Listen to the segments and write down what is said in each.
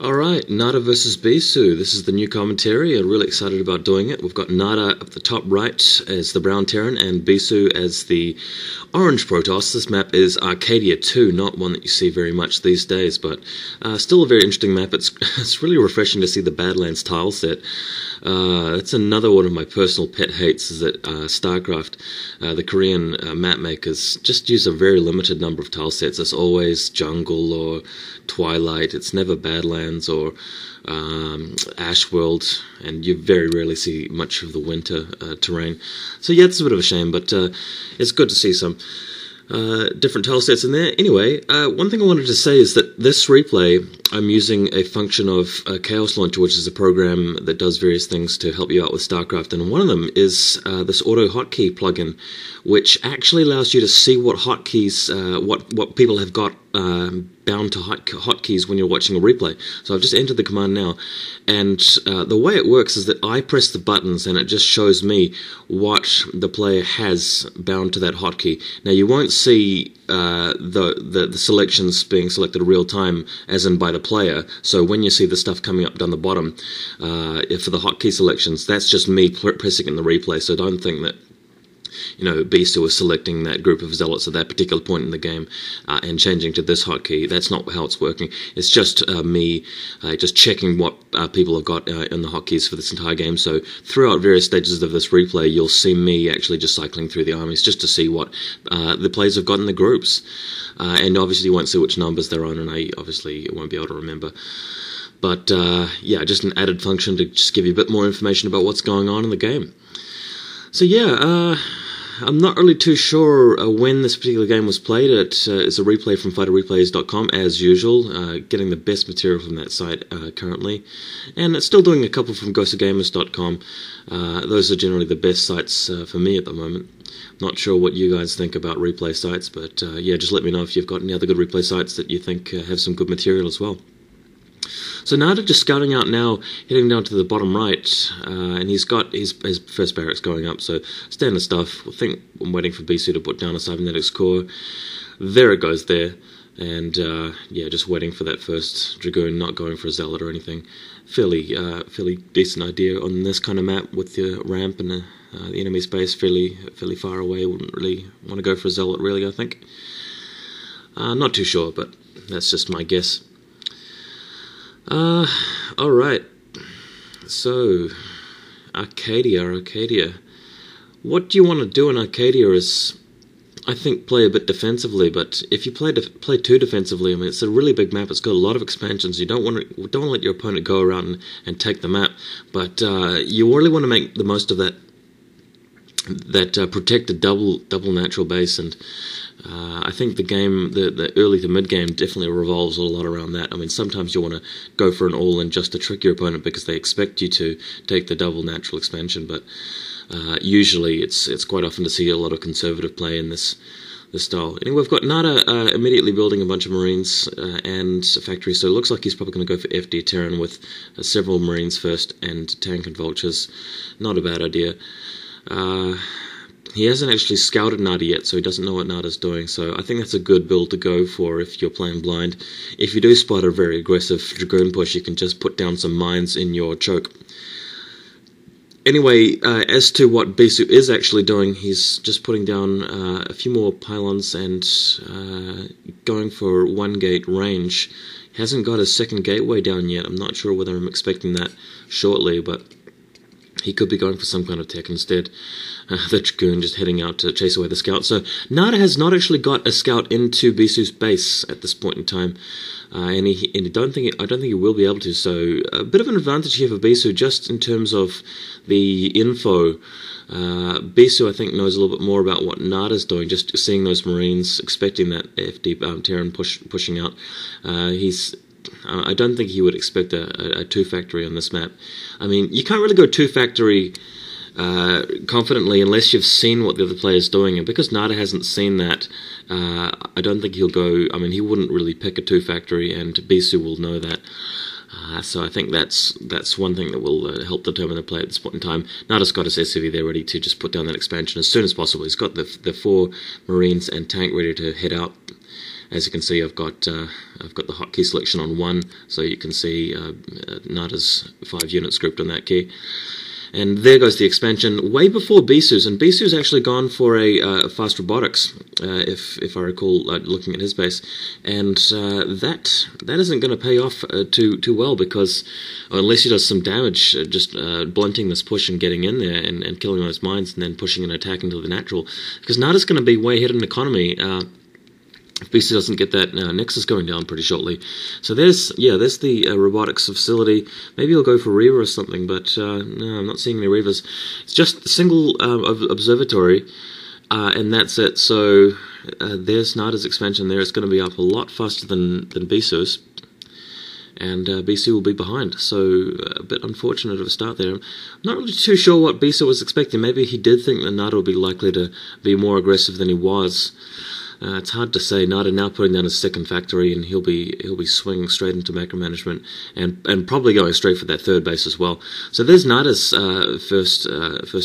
Alright, Nada versus Bisu. This is the new commentary. I'm really excited about doing it. We've got Nada up the top right as the brown Terran and Bisu as the orange Protoss. This map is Arcadia II, not one that you see very much these days, but still a very interesting map. It's really refreshing to see the Badlands tile set. That's another one of my personal pet hates, is that StarCraft, the Korean map makers, just use a very limited number of tile sets. It's always jungle or twilight. It's never Badlands or Ashworld, and you very rarely see much of the winter terrain. So yeah, it's a bit of a shame, but it's good to see some different tile sets in there. Anyway, one thing I wanted to say is that this replay, I'm using a function of Chaos Launcher, which is a program that does various things to help you out with StarCraft, and one of them is this auto hotkey plugin, which actually allows you to see what hotkeys, what people have got bound to hotkeys when you're watching a replay. So I've just entered the command now, and the way it works is that I press the buttons and it just shows me what the player has bound to that hotkey. Now you won't see the selections being selected real time, as in by the player. So when you see the stuff coming up down the bottom for the hotkey selections, that's just me pressing in the replay. So don't think that Bisu was selecting that group of zealots at that particular point in the game and changing to this hotkey. That's not how it's working. It's just me just checking what people have got in the hotkeys for this entire game. So throughout various stages of this replay, you'll see me actually just cycling through the armies just to see what the players have got in the groups. And obviously you won't see which numbers they're on, and I obviously won't be able to remember. But yeah, just an added function to just give you a bit more information about what's going on in the game. So yeah, I'm not really too sure when this particular game was played. It's a replay from fighterreplays.com, as usual, getting the best material from that site currently. And it's still doing a couple from ghostofgamers.com. Those are generally the best sites for me at the moment. Not sure what you guys think about replay sites, but yeah, just let me know if you've got any other good replay sites that you think have some good material as well. So Nada just scouting out now, heading down to the bottom right, and he's got his first barracks going up, so standard stuff. I think I'm waiting for Bisu to put down a cybernetics core. There it goes there, and yeah, just waiting for that first Dragoon, not going for a Zealot or anything. Fairly decent idea on this kind of map with the ramp and the enemy space fairly far away. Wouldn't really want to go for a Zealot, really, I think. Not too sure, but that's just my guess. Alright, so Arcadia. What do you want to do in Arcadia is, I think, play a bit defensively, but if you play too defensively, I mean, it's a really big map, it's got a lot of expansions, you don't want to let your opponent go around and take the map, but you really want to make the most of that protected double natural base, and I think the game, the early to mid game, definitely revolves a lot around that. I mean, sometimes you want to go for an all-in just to trick your opponent because they expect you to take the double natural expansion, but usually it's quite often to see a lot of conservative play in this style. Anyway, we've got Nada immediately building a bunch of Marines and a factory, so it looks like he's probably going to go for FD Terran with several Marines first and tank and vultures. Not a bad idea. He hasn't actually scouted Nada yet, so he doesn't know what Nada's doing, so I think that's a good build to go for if you're playing blind. If you do spot a very aggressive Dragoon push, you can just put down some mines in your choke. Anyway, as to what Bisu is actually doing, he's just putting down a few more pylons and going for one gate range. He hasn't got his second gateway down yet. I'm not sure whether I'm expecting that shortly, but he could be going for some kind of tech instead. The Dragoon just heading out to chase away the scout. So Nada has not actually got a scout into Bisu's base at this point in time, and I don't think he will be able to. So a bit of an advantage here for Bisu, just in terms of the info. Bisu, I think, knows a little bit more about what Nada's doing. Just seeing those Marines, expecting that FD Terran pushing out. I don't think he would expect a two-factory on this map. I mean, you can't really go two-factory confidently unless you've seen what the other player's doing, and because Nada hasn't seen that, I don't think he'll go. I mean, he wouldn't really pick a two-factory, and Bisu will know that. So I think that's one thing that will help determine the play at this point in time. Nada's got his SCV there ready to just put down that expansion as soon as possible. He's got the 4 Marines and tank ready to head out. As you can see, I've got the hotkey selection on 1, so you can see Nada's 5 units grouped on that key. And there goes the expansion, way before Bisu's, and Bisu's actually gone for a fast robotics, if I recall, looking at his base, and that isn't going to pay off too well, because unless he does some damage, just blunting this push and getting in there and killing those mines, and then pushing an attack into the natural, because Nada's going to be way ahead in economy. If Bisu doesn't get that Nexus going down pretty shortly. So there's the robotics facility. Maybe he'll go for Reaver or something, but no, I'm not seeing any Reavers. It's just a single observatory, and that's it. So there's Nada's expansion there. It's going to be up a lot faster than Bisu's, and Bisu will be behind. So a bit unfortunate of a start there. I'm not really too sure what Bisu was expecting. Maybe he did think that Nada would be likely to be more aggressive than he was. It's hard to say. Nada now putting down his second factory, and he'll be swinging straight into macro management, and probably going straight for that third base as well. So there's Nada's first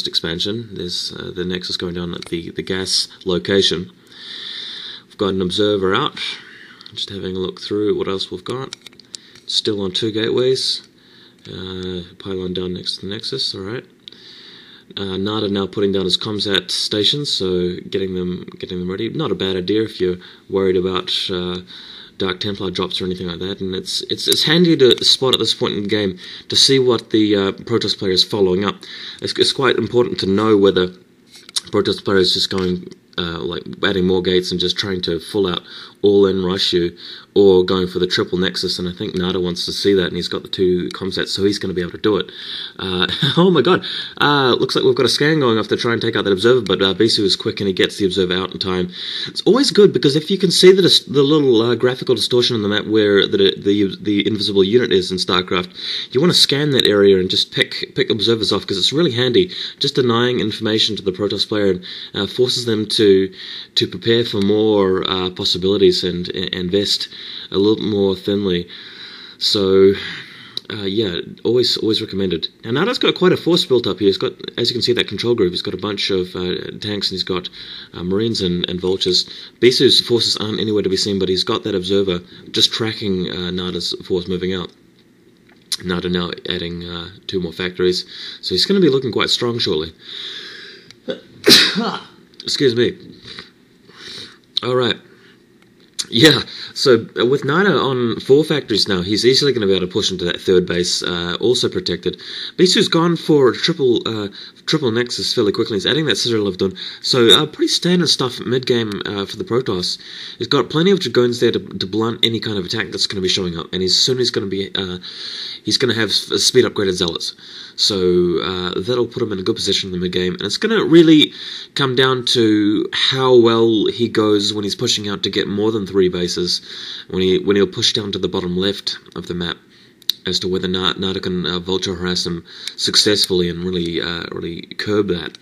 expansion. There's the Nexus going down at the gas location. We've got an observer out. Just having a look through what else we've got. Still on 2 gateways. Pylon down next to the Nexus. All right. Nada now putting down his comsat stations, so getting them ready. Not a bad idea if you're worried about Dark Templar drops or anything like that. And it's handy to spot at this point in the game to see what the Protoss player is following up. It's quite important to know whether Protoss player is just going like adding more gates and just trying to full out all-in rush you, or going for the triple Nexus, and I think Nada wants to see that, and he's got the 2 comsats, so he's going to be able to do it. Oh my god, looks like we've got a scan going off to try and take out that observer, but Bisu is quick and he gets the observer out in time. It's always good, because if you can see the little graphical distortion on the map where the invisible unit is in StarCraft, you want to scan that area and just pick observers off, because it's really handy. Just denying information to the Protoss player and forces them to prepare for more possibilities and invest a little more thinly. So yeah, always recommended. Now Nada's got quite a force built up here. He's got, as you can see, that control group. He's got a bunch of tanks, and he's got Marines and Vultures. Bisu's forces aren't anywhere to be seen, but he's got that observer just tracking Nada's force moving out. Nada now adding 2 more factories, so he's going to be looking quite strong shortly. Excuse me. Alright. Yeah, so with Nada on 4 factories now, he's easily going to be able to push into that 3rd base, also protected. Bisu's gone for triple Nexus fairly quickly. He's adding that Citadel of Dawn. So pretty standard stuff mid-game for the Protoss. He's got plenty of Dragoons there to blunt any kind of attack that's going to be showing up, and he's going to have speed upgraded Zealots. So that'll put him in a good position in the mid-game, and it's going to really come down to how well he goes when he's pushing out to get more than 3 bases, when he'll push down to the bottom left of the map, as to whether Nada can vulture harass him successfully and really curb that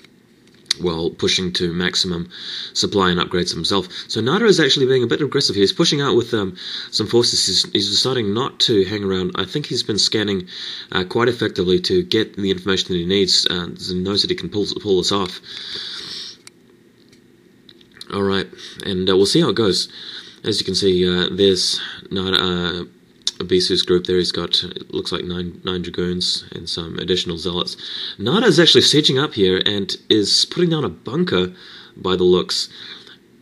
while pushing to maximum supply and upgrades himself. So Nada is actually being a bit aggressive here. He's pushing out with some forces. He's deciding not to hang around. I think he's been scanning quite effectively to get the information that he needs, and knows that he can pull this off. Alright, and we'll see how it goes. As you can see, there's Nada, Bisu's group there. He's got, it looks like 9 Dragoons and some additional Zealots. Nada is actually sieging up here and is putting down a bunker by the looks.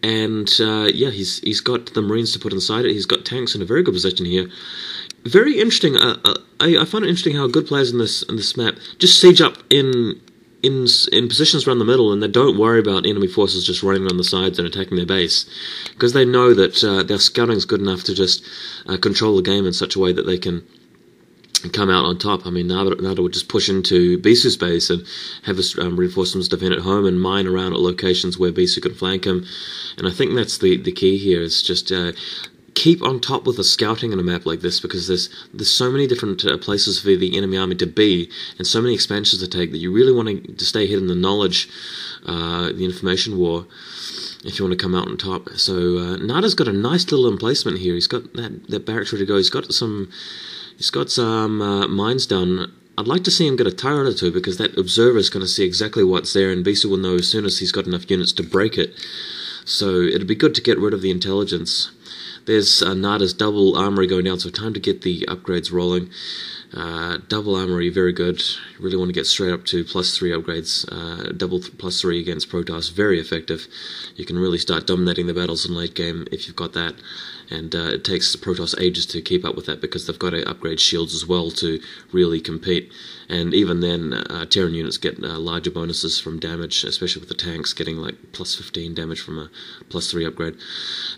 And yeah, he's got the Marines to put inside it. He's got tanks in a very good position here. Very interesting. I find it interesting how good players in this map just siege up in positions around the middle, and they don't worry about enemy forces just running around the sides and attacking their base, because they know that their scouting is good enough to just control the game in such a way that they can come out on top. I mean, Nada would just push into Bisu's base and have his reinforcements defend at home and mine around at locations where Bisu can flank him. And I think that's the key here, is just keep on top with the scouting in a map like this, because there's so many different places for the enemy army to be, and so many expansions to take, that you really want to stay ahead in the knowledge, the information war, if you want to come out on top. So Nada's got a nice little emplacement here. He's got that barracks ready to go. He's got some mines down. I'd like to see him get a turret or 2, because that observer is going to see exactly what's there, and Bisu will know as soon as he's got enough units to break it. So it'd be good to get rid of the intelligence. There's Nada's double armory going down, so time to get the upgrades rolling. Double armory, very good. You really want to get straight up to +3 upgrades. Double +3 against Protoss, very effective. You can really start dominating the battles in late game if you've got that. And it takes Protoss ages to keep up with that because they've got to upgrade shields as well to really compete. And even then, Terran units get larger bonuses from damage, especially with the tanks getting like +15 damage from a +3 upgrade.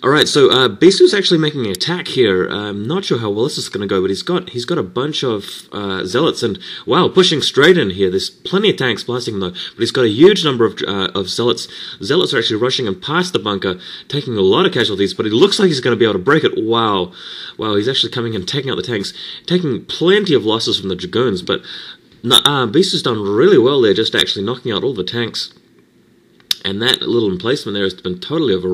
Alright, so Bisu's actually making an attack here. I'm not sure how well this is going to go, but he's got a bunch of zealots, and wow, pushing straight in here. There's plenty of tanks blasting though, but he's got a huge number of zealots. Zealots are actually rushing and past the bunker, taking a lot of casualties, but it looks like he's going to be able to break it. Wow, he's actually coming in, taking out the tanks, taking plenty of losses from the Dragoons, but Bisu's done really well there, just actually knocking out all the tanks, and that little emplacement there has been totally overrun.